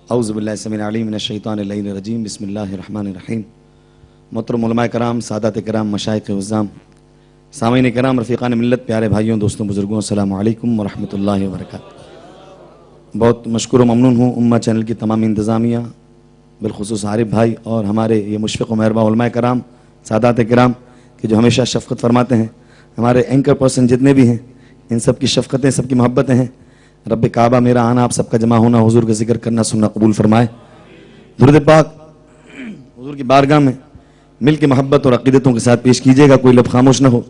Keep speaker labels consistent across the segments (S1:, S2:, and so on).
S1: औज़ुबिल्लाहिस्समीउल मिनश शैतानिर रजीम बिस्मिल्लाहिर रहमानिर रहीम। मोहतरम उलमाए कराम, सादात कराम, मशाइख़ उज़्ज़ाम, सामीन कराम, रफ़ीक़ान मिल्लत, प्यारे भाइयों, दोस्तों, बुज़ुर्गों, अस्सलामु अलैकुम व रहमतुल्लाहि व बरकातुहू। बहुत मशकूर व ममनून हूँ उम्मा चैनल की तमाम इंतज़ामिया, बिलख़ुसूस आरिफ भाई और हमारे ये मुशफ़िक़ व मेहरबान उलमाए कराम, सादात कराम कि जो हमेशा शफ़क़त फरमाते हैं। हमारे एंकर पर्सन जितने भी हैं, इन सब की शफ़क़तें, सबकी मोहब्बतें हैं। रब काबा मेरा आना, आप सबका जमा होना, हुजूर का जिक्र करना सुनना कबूल फरमाए। दुरूद पाक हुजूर की बारगाह में मिल के मोहब्बत और अक़ीदतों के साथ पेश कीजिएगा। कोई लब खामोश ना हो।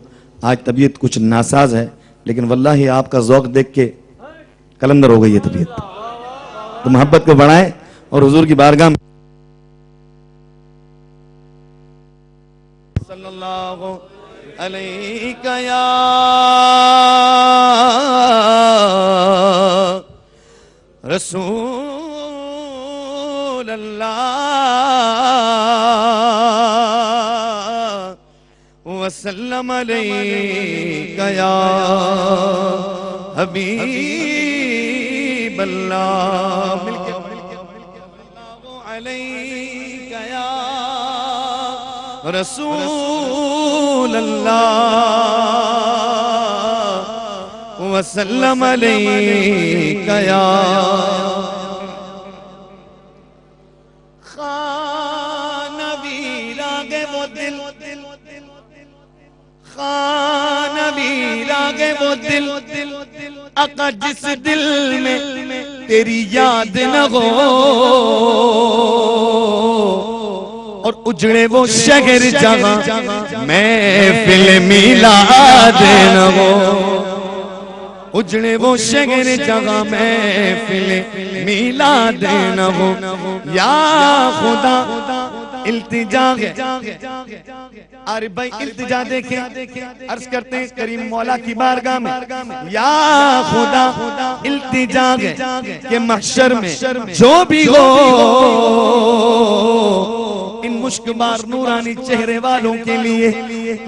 S1: आज तबीयत कुछ नासाज है, लेकिन वल्लाही आपका ज़ौक़ देख के कलंदर हो गई है तबीयत। तो मोहब्बत को बढ़ाएं और हुजूर की बारगाह में सल्लल्लाहु अलैका या रसूल अल्लाह वसल्लम अलैका या हबीब अल्लाह। मिलके अलैका या रसूल अल्लाह वसल्लम अलैका या खानवी लागे वो दिल, खानवी लागे वो दिल, आका जिस दिल में तेरी याद न हो और उजड़े वो शहर जहां महफिल मिलाद न हो, उजड़े वो शहर जहां महफिल मिलाद न हो। या खुदा इल्तिजा है, अरे भाई इल्तिजा देखे, अर्ज करते हैं करीम मौला की बारगाह में, या खुदा इल्तिजा है कि महशर में जो भी हो इन मुश्कबार नूरानी चेहरे वालों के लिए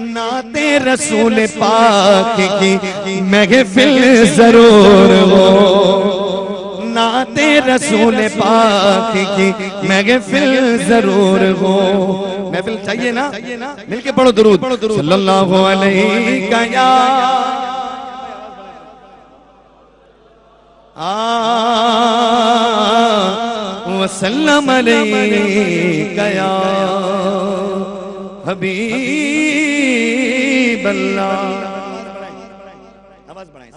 S1: नाते रसूल पाक की महफिल जरूर हो, नाते रसूल पाक की महफिल जरूर हो। महफिल चाहिए ना, मिलके पढ़ो दुरूद सल्लल्लाहु अलैहि वसल्लम अलैका या हबीब अल्लाह। आवाज बढ़ाएं,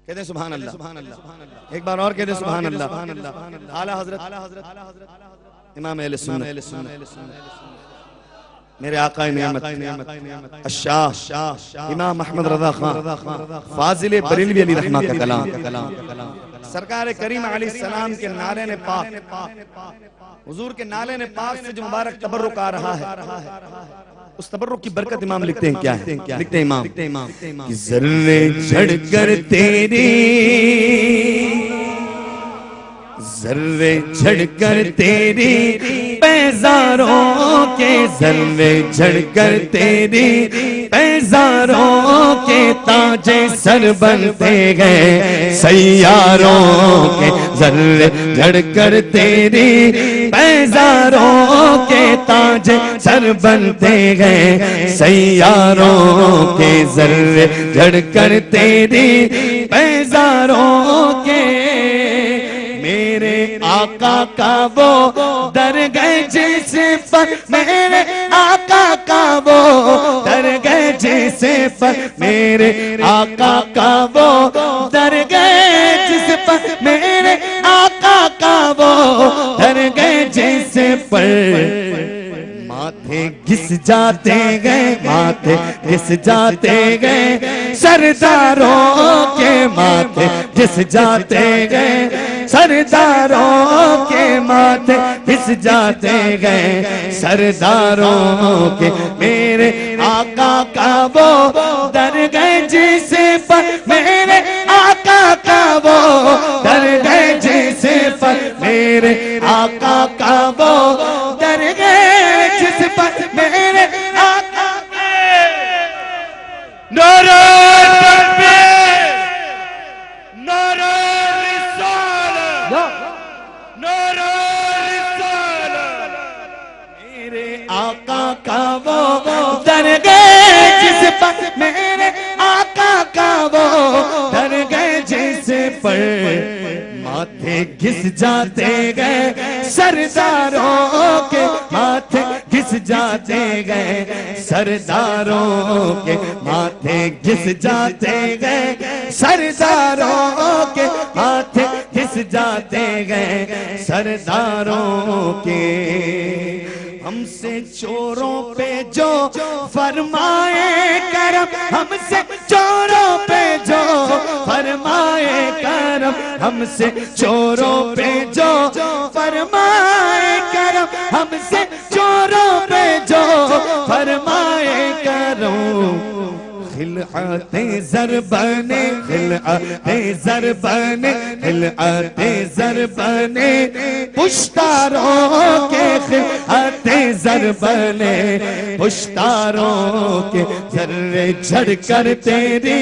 S1: कहते सुभान अल्लाह, एक बार और कहते सुभान अल्लाह। आला हजरत इमाम अहले सुन्नत मेरे आका नियामत अशाह इमाम अहमद रज़ा खान फाजिल बरेलवी अली रहमा का कलाम, सरकार करीम अलैहिस्सलाम के नाले ने पाक, हुजूर के नाले ने पाक से जो मुबारक तबर्रुक आ रहा है, उस तबर्रुक की बरकत इमाम लिखते हैं क्या है? लिखते हैं इमाम कि ज़र्रे झड़कर तेरी, ज़र्रे झड़कर तेरी पैज़ारों के, ज़र्रे झड़कर तेरी पैज़ारों के ताजे सर बनते गए सैयारों के, ज़र्रे झड़कर तेरी पैज़ारों के ताजे सर बनते गए सैयारों के, ज़र्रे झड़कर तेरी पैज़ारों के मेरे आका का वो दरगाह जिसे पर, मेरे आका का वो दरगाह जिसे पर, मेरे आका का वो दरगाह जिसे पर, मेरे आका का वो दरगाह जिसे पर माथे घिस जाते गए, माथे घिस जाते गए सरदारों के, माथे घिस जाते गए सरदारों के, माथे घिस जाते गए सरदारों के, मेरे आका का वो दरगाह जिसे पर, मेरे आका का वो दरगाह जिसे पर, मेरे आका का वो दरगाह जिस पर, मेरे आका नारे तकबीर, नारे रिसालत, मेरे आका का वो दर गए जिस पर, मेरे आका का वो दर गए जिस पर माथे घिस जाते गए सरदारों के, माथे घिस जाते गए सरदारों के, माथे घिस जाते गए सरदारों के, माथे घिस जाते गए सरदारों के। हमसे चोरों पे जो फरमाए करम, हमसे चोरों पे जो फरमाए करम, हमसे चोरों पे जो फरमाए करम, हमसे चोरों पे जो फरमाए करम। खिलआते ज़र बने, खिलआते ज़र बने, खिलआते ज़र बने पुश्तारों के, खिलआते ज़र बने पुश्तारों के। ज़र्रे झड़ कर तेरी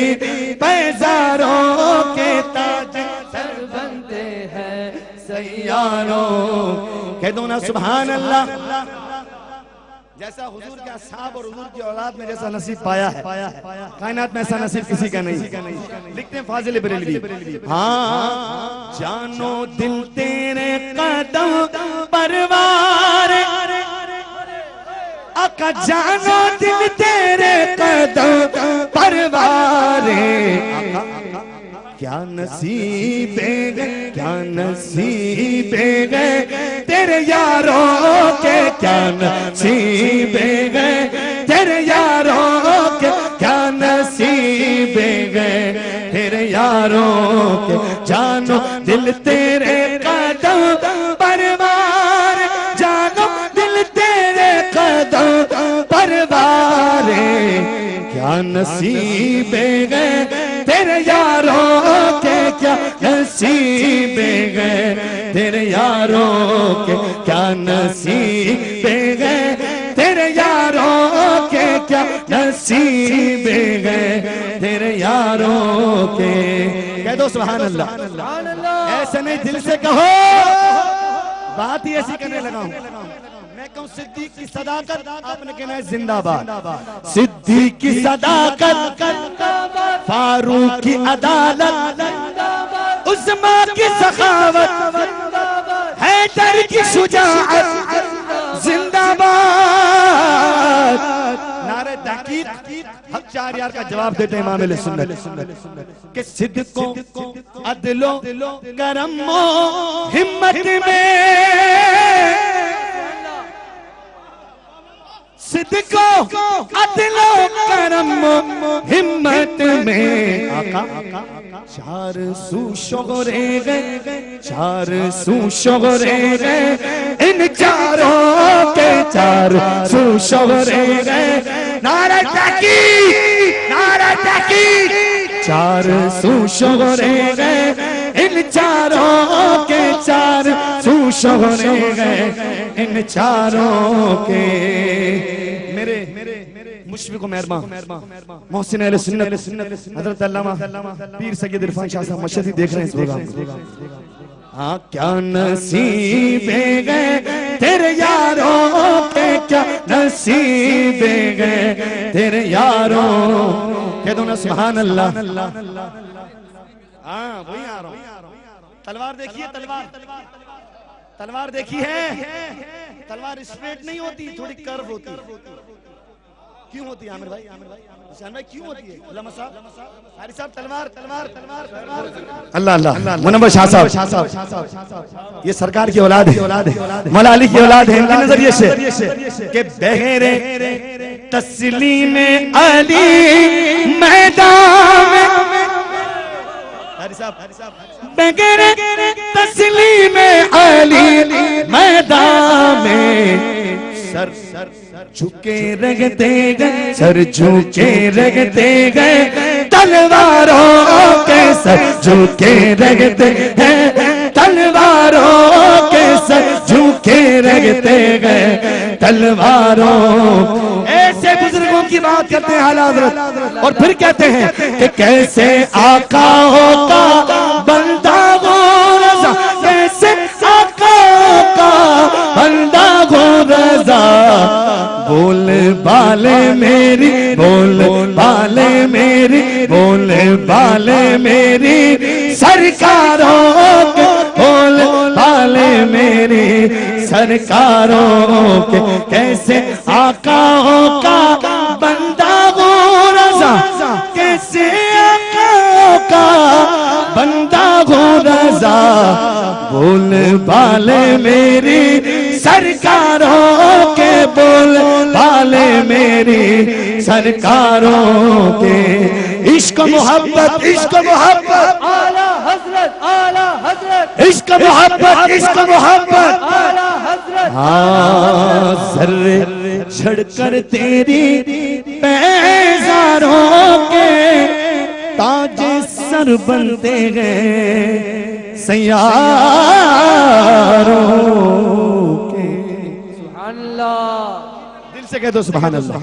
S1: पैज़ारों के ताज सर बनते हैं सैयारों। कह दो ना सुभान अल्लाह। जैसा हुजूर के असहाब और हुजूर की औलाद में जैसा नसीब पाया है, कायनात में ऐसा नसीब किसी का नहीं। लिखते हैं फाजिल बरेलवी, हाँ जानो दिल तेरे कदम परवार, आका जानो दिल तेरे कदम परवारे। क्या नसीबे गए, क्या नसीबे गए तेरे यारों के, क्या नसीबे गए तेरे यारों के, क्या नसीबे गए तेरे यारों के। जानो दिल तेरे कदम परवार, जानो दिल तेरे कदम परवारे। क्या नसीबे गए तेरे यारों के, क्या नसीबे गए तेरे यारों के, क्या नसीबे गए तेरे यारों के, क्या नसीबे गए तेरे यारों के। कह दो सुभान अल्लाह। ऐसे नहीं दिल से कहो, बात ही ऐसी करने लगा हूं। मैं कहूं सिद्दीक की सदाकत, आपने कहना है जिंदाबाद। सिद्दीक की सदाकत, फारूक की अदालत, उस्मा की सखावत, हैदर की शुजाअत जिंदाबाद। नारे तहकीक हक चार यार का जवाब देते हैं इमाम अहले सुन्नत के सिद्दीको अदलो करमो हिम्मत में, सिद्दीको अदलो करम हिम्मत में। आका चार सू शोहरे गए, चार सू शोहरे गए इन चारों के, चार सू शोहरे गए। नारा तहकीक, नारा तहकीक। चार सू शोहरे गए इन चारों के, चार सू शोहरे गए इन चारों के। मेरे मुशफिक व मेहरबान मोहसिन अहले सुन्नत हज़रत अल्लामा पीर सैयद इरफान शाह साहब मशहदी देख रहे हैं इस प्रोग्राम को। हाँ क्या नसीबे गए तेरे यारों के, क्या नसीबे गए तेरे यारों। कह दो ना सुभान अल्लाह। हाँ वही आ रहा हूँ। तलवार देखिए, तलवार, तलवार देखी है। तलवार स्ट्रेट नहीं होती, थोड़ी कर्व होती है। क्यों होती है आमिर भाई? हुसैन भाई क्यों होती है? अल्लामा साहब, हारी साहब, तलवार तलवार तलवार तलवार। अल्लाह अल्लाह। मुनव्वर शाह साहब, ये सरकार की औलाद है, मौला अली की औलाद है। इनके नजरिए से कि बहरे तस्लीम अली मैदान में, बगैर तस्लीम अली मैदान में सर झुके रखते गए, सर झुके रखते गए तलवारों के, सर झुके रखते हैं तलवारों के, सर झुके रखते गए तलवारों। ऐसे बुजुर्गों की बात करते हैं आला हज़रत, और फिर कहते हैं कि कैसे आका होता बंदा वो रज़ा, मेरी सरकारों के, बोले बाले मेरी सरकारों के, कैसे आकाओं का बंदा हूँ रज़ा, कैसे आकाओं का बंदा हूँ रज़ा, बोल बाले मेरी सरकारों के, बोल बाले मेरी सरकारों के। इश्क मोहब्बत, इश्क मोहब्बत,
S2: आला हजरत, आला हजरत,
S1: इश्क मोहब्बत, इश्क मोहब्बत,
S2: आला हजरत।
S1: हाँ जर्रे छड़कर तेरी पैजारों के, ताजे सर बनते गए सैयारों के।
S2: सुभान अल्लाह।
S1: दिल से कह दो सुभान अल्लाह।